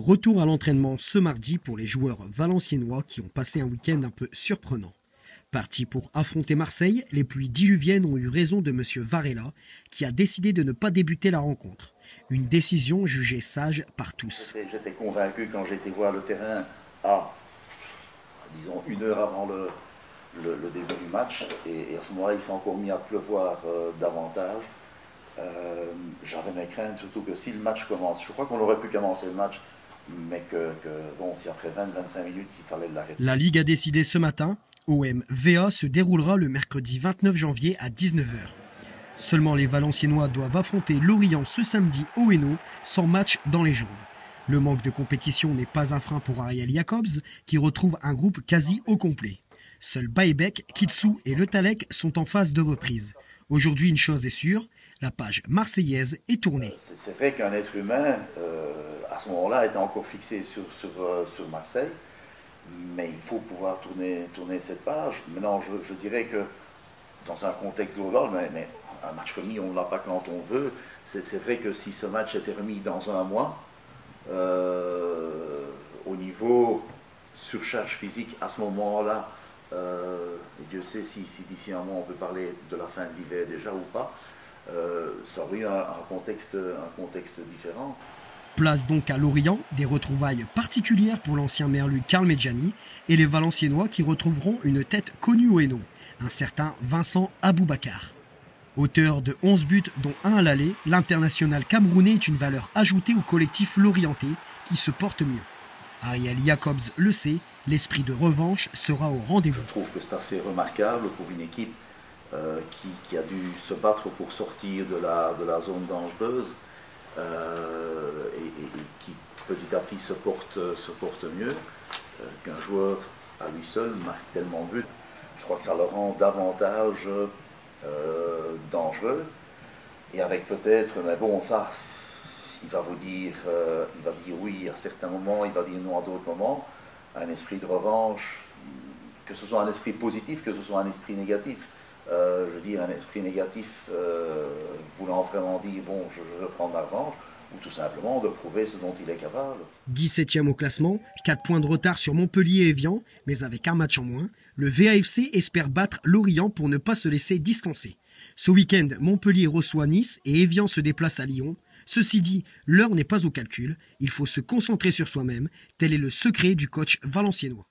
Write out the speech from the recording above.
Retour à l'entraînement ce mardi pour les joueurs valenciennois qui ont passé un week-end un peu surprenant. Partis pour affronter Marseille, les pluies diluviennes ont eu raison de M. Varela qui a décidé de ne pas débuter la rencontre. Une décision jugée sage par tous. J'étais convaincu quand j'ai été voir le terrain disons 1 heure avant le début du match, et à ce moment-là il s'est encore mis à pleuvoir davantage. J'avais mes craintes, surtout que si le match commence, je crois qu'on aurait pu commencer le match, mais si après 20-25 minutes il fallait l'arrêter. La Ligue a décidé ce matin, OM-VA se déroulera le mercredi 29 janvier à 19h. Seulement les Valenciennois doivent affronter Lorient ce samedi au Hainaut, sans match dans les jambes. Le manque de compétition n'est pas un frein pour Ariel Jacobs, qui retrouve un groupe quasi au complet. Seuls Baebek, Kitsou et Le Talec sont en phase de reprise. Aujourd'hui, une chose est sûre, la page marseillaise est tournée. C'est vrai qu'un être humain, à ce moment-là, était encore fixé sur Marseille, mais il faut pouvoir tourner cette page. Maintenant, je dirais que dans un contexte global, mais un match remis, on ne l'a pas quand on veut. C'est vrai que si ce match était remis dans un mois, au niveau surcharge physique, à ce moment-là, Dieu sait si d'ici un mois on peut parler de la fin de l'hiver déjà ou pas, ça aurait eu un contexte différent. Place donc à Lorient, des retrouvailles particulières pour l'ancien merlu Karl Medjani et les Valenciennois qui retrouveront une tête connue au Hainaut, un certain Vincent Aboubakar. Auteur de 11 buts dont un à l'aller, l'international camerounais est une valeur ajoutée au collectif lorientais qui se porte mieux. Ariel Jacobs le sait, l'esprit de revanche sera au rendez-vous. Je trouve que c'est assez remarquable pour une équipe qui a dû se battre pour sortir de la zone dangereuse et qui petit à petit se porte mieux, qu'un joueur à lui seul marque tellement de buts. Je crois que ça le rend davantage dangereux, et avec peut-être, mais bon, ça, il va dire oui à certains moments, il va dire non à d'autres moments, un esprit de revanche, que ce soit un esprit positif, que ce soit un esprit négatif. Je veux dire, un esprit négatif voulant vraiment dire bon, je veux prendre ma revanche, ou tout simplement de prouver ce dont il est capable. 17e au classement, 4 points de retard sur Montpellier et Evian, mais avec un match en moins, le VAFC espère battre Lorient pour ne pas se laisser distancer. Ce week-end, Montpellier reçoit Nice et Evian se déplace à Lyon. Ceci dit, l'heure n'est pas au calcul, il faut se concentrer sur soi-même, tel est le secret du coach valenciennois.